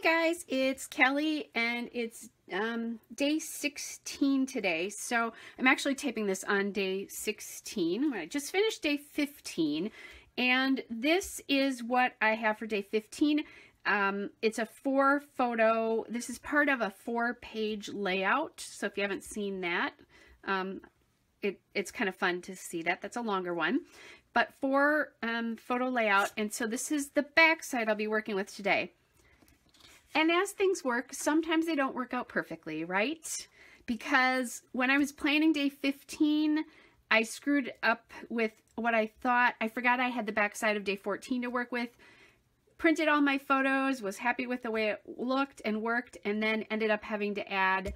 Hey guys, it's Kelly and it's day 16 today. So I'm actually taping this on day 16. I just finished day 15 and this is what I have for day 15. It's a 4-photo, this is part of a 4-page layout. So if you haven't seen that, it's kind of fun to see that. That's a longer one. But 4-photo layout, and so this is the back side I'll be working with today. And as things work, sometimes they don't work out perfectly, right? Because when I was planning day 15, I screwed up with what I thought. I forgot I had the back side of day 14 to work with. Printed all my photos, was happy with the way it looked and worked, and then ended up having to add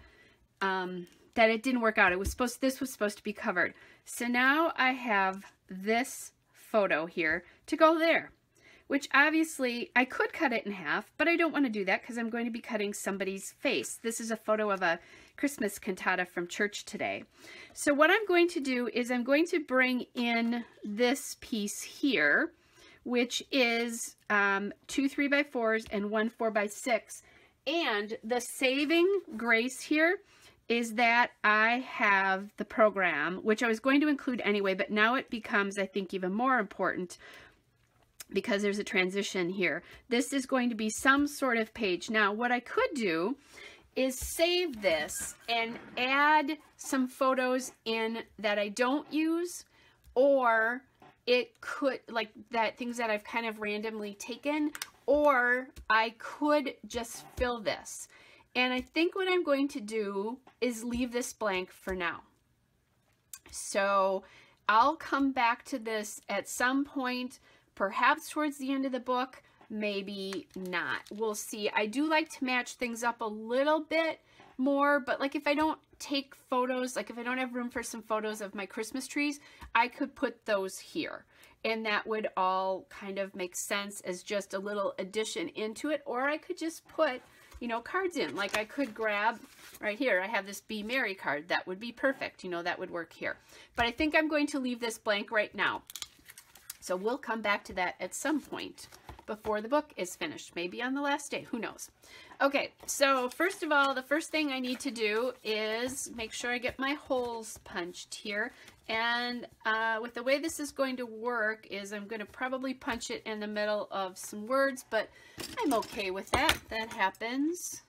that it didn't work out. This was supposed to be covered. So now I have this photo here to go there, which obviously I could cut it in half, but I don't want to do that because I'm going to be cutting somebody's face. This is a photo of a Christmas cantata from church today. So what I'm going to do is I'm going to bring in this piece here, which is 2 3x4s and 1 4x6. And the saving grace here is that I have the program, which I was going to include anyway, but now it becomes, I think, even more important because there's a transition here. This is going to be some sort of page. Now, what I could do is save this and add some photos in that I don't use, or it could, like that, things that I've kind of randomly taken, or I could just fill this. And I think what I'm going to do is leave this blank for now. So I'll come back to this at some point, perhaps towards the end of the book, maybe not. We'll see. I do like to match things up a little bit more, but like if I don't take photos, like if I don't have room for some photos of my Christmas trees, I could put those here. And that would all kind of make sense as just a little addition into it. Or I could just put, you know, cards in. Like I could grab right here, I have this Be Merry card. That would be perfect. You know, that would work here. But I think I'm going to leave this blank right now. So we'll come back to that at some point before the book is finished. Maybe on the last day. Who knows? Okay, so first of all, the first thing I need to do is make sure I get my holes punched here. And with the way this is going to work is I'm going to probably punch it in the middle of some words, but I'm okay with that. That happens.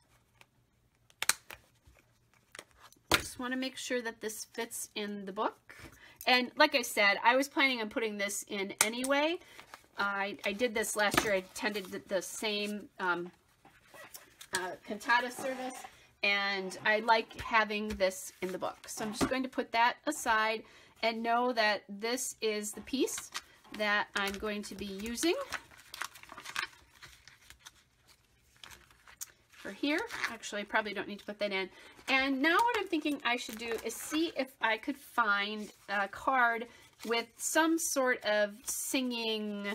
Just want to make sure that this fits in the book. And like I said, I was planning on putting this in anyway. I did this last year. I attended the same cantata service, and I like having this in the book. So I'm just going to put that aside and know that this is the piece that I'm going to be using for here. Actually, I probably don't need to put that in. And now what I'm thinking I should do is see if I could find a card with some sort of singing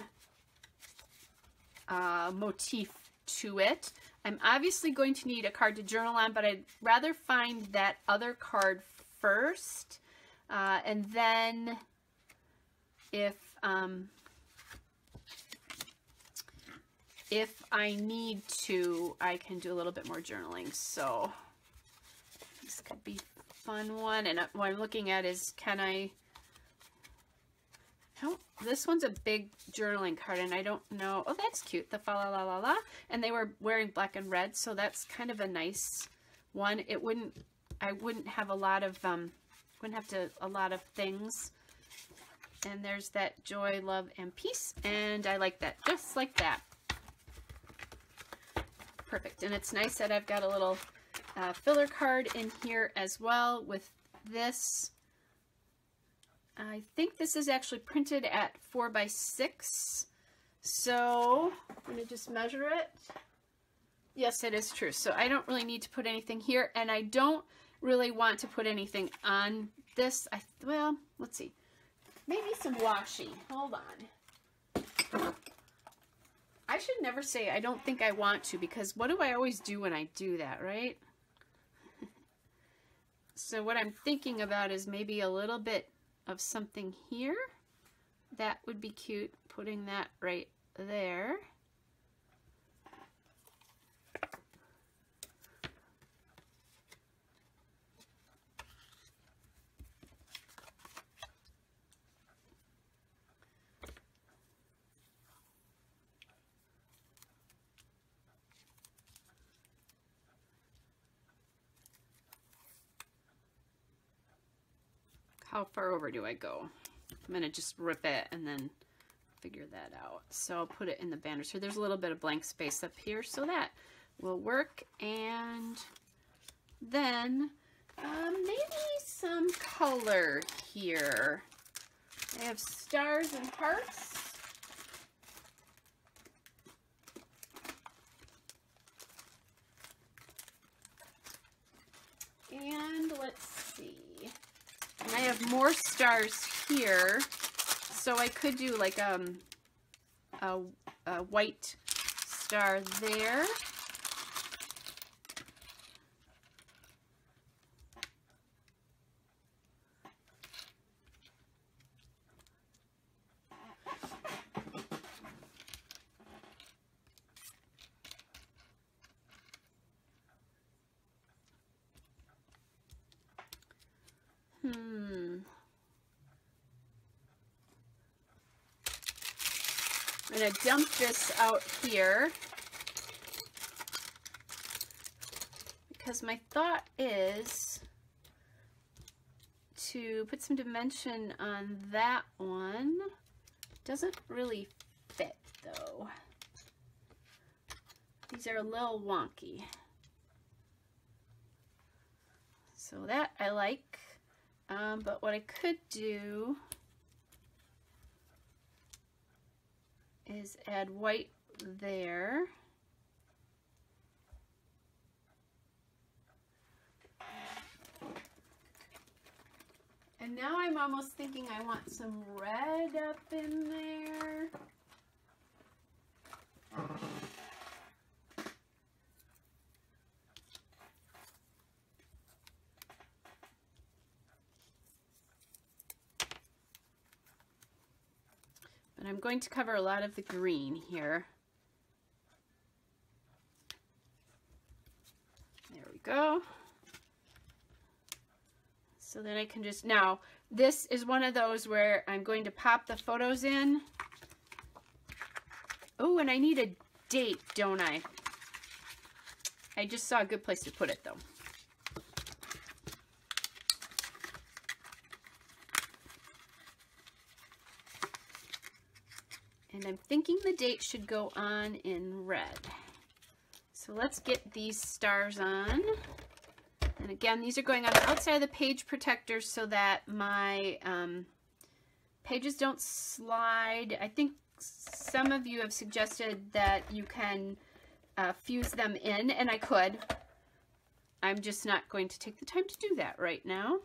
motif to it. I'm obviously going to need a card to journal on, but I'd rather find that other card first. And then if I need to, I can do a little bit more journaling. So this could be a fun one. And what I'm looking at is, can I... Oh, this one's a big journaling card, and I don't know. Oh, that's cute. The fa la la la la. And they were wearing black and red, so that's kind of a nice one. It wouldn't, I wouldn't have a lot of, a lot of things. And there's that joy, love, and peace. And I like that, just like that. Perfect. And it's nice that I've got a little filler card in here as well with this. I think this is actually printed at 4x6. So I'm going to just measure it. Yes, it is true. So I don't really need to put anything here, and I don't really want to put anything on this. Well, let's see. Maybe some washi. Hold on. I should never say I don't think I want to, because what do I always do when I do that, right? So what I'm thinking about is maybe a little bit of something here. That would be cute, putting that right there. how far over do I go? I'm going to just rip it and then figure that out. So I'll put it in the banister. There's a little bit of blank space up here, so that will work. And then maybe some color here. I have stars and hearts. And let's see. And I have more stars here, so I could do like a white star there. I'm going to dump this out here because my thought is to put some dimension on that one. Doesn't really fit though. These are a little wonky. So that I like, but what I could do is add white there. And now I'm almost thinking I want some red up in there. But I'm going to cover a lot of the green here. There we go. So then I can just, now this is one of those where I'm going to pop the photos in. Oh, and I need a date, don't I? I just saw a good place to put it though. And I'm thinking the date should go on in red. So let's get these stars on. And again, these are going on the outside of the page protector so that my pages don't slide. I think some of you have suggested that you can fuse them in, and I could. I'm just not going to take the time to do that right now.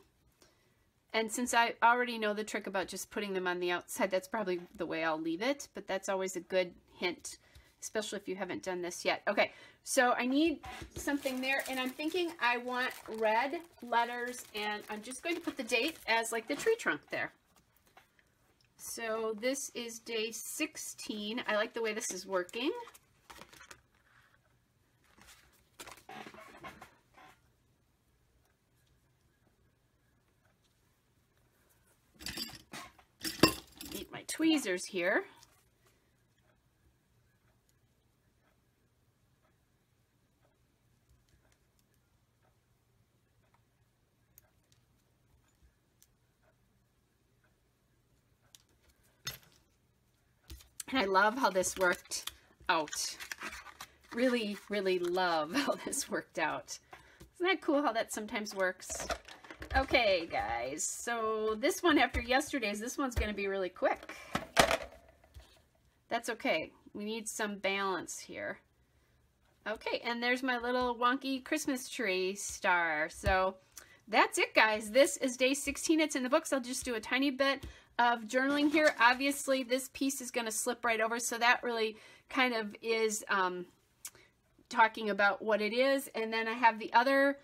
And since I already know the trick about just putting them on the outside, that's probably the way I'll leave it, but that's always a good hint, especially if you haven't done this yet. Okay, so I need something there, and I'm thinking I want red letters, and I'm just going to put the date as like the tree trunk there. So this is day 16. I like the way this is working. Need my tweezers here. And I love how this worked out. Really, really love how this worked out. Isn't that cool how that sometimes works? Okay, guys, so this one after yesterday's, this one's going to be really quick. That's okay. We need some balance here. Okay, and there's my little wonky Christmas tree star. So that's it, guys. This is day 16. It's in the books. I'll just do a tiny bit of journaling here. Obviously, this piece is going to slip right over, so that really kind of is talking about what it is. And then I have the other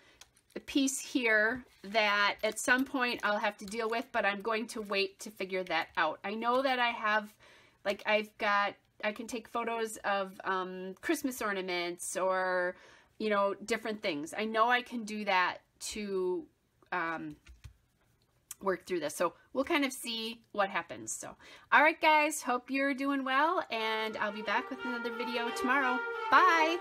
piece here that at some point I'll have to deal with, but I'm going to wait to figure that out. I know that I have, like, I can take photos of Christmas ornaments or, you know, different things. I know I can do that to work through this. So we'll kind of see what happens. So, all right, guys, hope you're doing well, and I'll be back with another video tomorrow. Bye.